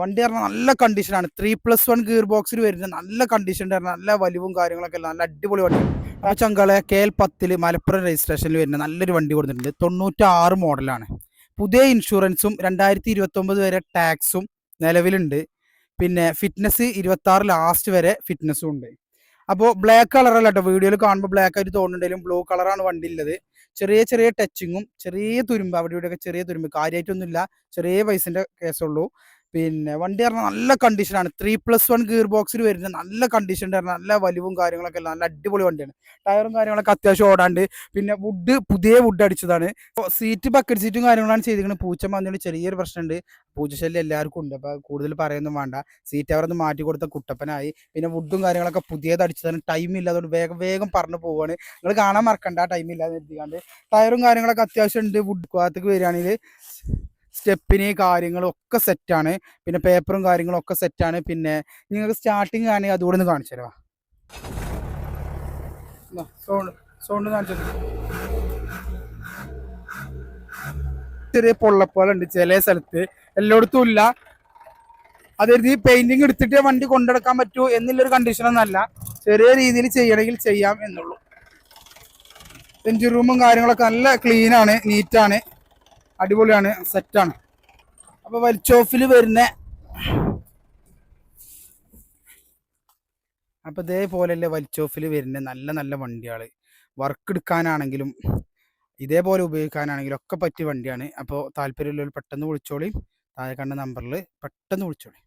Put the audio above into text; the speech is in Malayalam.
വണ്ടി പറഞ്ഞാൽ നല്ല കണ്ടീഷനാണ്. 3+1 ഗിയർ ബോക്സിൽ വരുന്ന നല്ല കണ്ടീഷൻ, നല്ല വലിവും കാര്യങ്ങളൊക്കെ നല്ല അടിപൊളി വണ്ടി. ആ ചങ്കളെ KL10 മലപ്പുറം രജിസ്ട്രേഷനിൽ വരുന്ന നല്ലൊരു വണ്ടി കൊടുത്തിട്ടുണ്ട്. 96 മോഡലാണ്. പുതിയ ഇൻഷുറൻസും 2029 വരെ ടാക്സും നിലവിലുണ്ട്. പിന്നെ ഫിറ്റ്നസ് 26 ലാസ്റ്റ് വരെ ഫിറ്റ്നസ്സും ഉണ്ട്. അപ്പോൾ ബ്ലാക്ക് കളറല്ല കേട്ടോ, വീഡിയോയിൽ കാണുമ്പോൾ ബ്ലാക്ക് ആയിട്ട് തോന്നുന്നുണ്ടെങ്കിലും ബ്ലൂ കളറാണ് വണ്ടി ഉള്ളത്. ചെറിയ ചെറിയ ടച്ചിങ്ങും ചെറിയ തുരുമ്പ് അവിടെ ഇവിടെയൊക്കെ ചെറിയ തുരുമ്പ്, കാര്യമായിട്ടൊന്നുമില്ല, ചെറിയ പൈസൻ്റെ കേസുള്ളൂ. പിന്നെ വണ്ടി പറഞ്ഞാൽ നല്ല കണ്ടീഷനാണ്. 3+1 ഗിയർ ബോക്സിൽ വരുന്ന നല്ല കണ്ടീഷൻ, നല്ല വലിവും കാര്യങ്ങളൊക്കെ നല്ല അടിപൊളി വണ്ടിയാണ്. ടയറും കാര്യങ്ങളൊക്കെ അത്യാവശ്യം ഓടാണ്ട്. പിന്നെ പുതിയ വുഡ് അടിച്ചതാണ്. സീറ്റ് ബക്കറ്റ് സീറ്റും കാര്യങ്ങളാണ് ചെയ്തിരിക്കുന്നത്. പൂച്ച മാന്തിയോണ്ട് ചെറിയൊരു പ്രശ്നമുണ്ട്. പൂച്ചശല്യം എല്ലാവർക്കും ഉണ്ട്, അപ്പോൾ കൂടുതൽ പറയൊന്നും വേണ്ട. സീറ്റ് അവരൊന്ന് മാറ്റി കൊടുത്ത കുട്ടപ്പനായി. പിന്നെ വുഡും കാര്യങ്ങളൊക്കെ പുതിയത് അടിച്ചതാണ്. ടൈം ഇല്ല, അതുകൊണ്ട് വേഗം പറഞ്ഞു പോവാണ്. നിങ്ങൾ കാണാൻ മറക്കണ്ട, ടൈം ഇല്ലാതെ എത്തിക്കാണ്ട്. ടയറും കാര്യങ്ങളൊക്കെ അത്യാവശ്യം ഉണ്ട്. വുഡ് ഭാഗത്തേക്ക് വരികയാണെങ്കിൽ സ്റ്റെപ്പിന് കാര്യങ്ങളും ഒക്കെ സെറ്റാണ്. പിന്നെ പേപ്പറും കാര്യങ്ങളും ഒക്കെ സെറ്റാണ്. പിന്നെ നിങ്ങൾക്ക് സ്റ്റാർട്ടിങ് ആണെങ്കിൽ അതുകൂടെ ഒന്ന് കാണിച്ചു തരാം. സൗണ്ട് കാണിച്ചു. ചെറിയ പൊള്ളപ്പോലുണ്ട് ചില സ്ഥലത്ത്, എല്ലായിടത്തും ഇല്ല. അതായത് ഈ പെയിന്റിങ് എടുത്തിട്ട് വണ്ടി കൊണ്ടെടുക്കാൻ പറ്റൂ എന്നുള്ളൊരു കണ്ടീഷനൊന്നല്ല. ചെറിയ രീതിയിൽ ചെയ്യണമെങ്കിൽ ചെയ്യാം എന്നുള്ളൂ. എൻജിൻ റൂമും കാര്യങ്ങളൊക്കെ നല്ല ക്ലീനാണ്, നീറ്റാണ്, അടിപൊളിയാണ്, സെറ്റാണ്. അപ്പോൾ വലിച്ചോഫിൽ വരുന്ന അപ്പോൾ ഇതേപോലെയല്ലേ വലിച്ചോഫിൽ വരുന്ന നല്ല നല്ല വണ്ടികൾ വർക്ക് എടുക്കാനാണെങ്കിലും ഇതേപോലെ ഉപയോഗിക്കാനാണെങ്കിലും ഒക്കെ പറ്റിയ വണ്ടിയാണ്. അപ്പോൾ താല്പര്യമുള്ളവർ പെട്ടെന്ന് വിളിച്ചോളി. താഴെ കണ്ട നമ്പറിൽ പെട്ടെന്ന് വിളിച്ചോളി.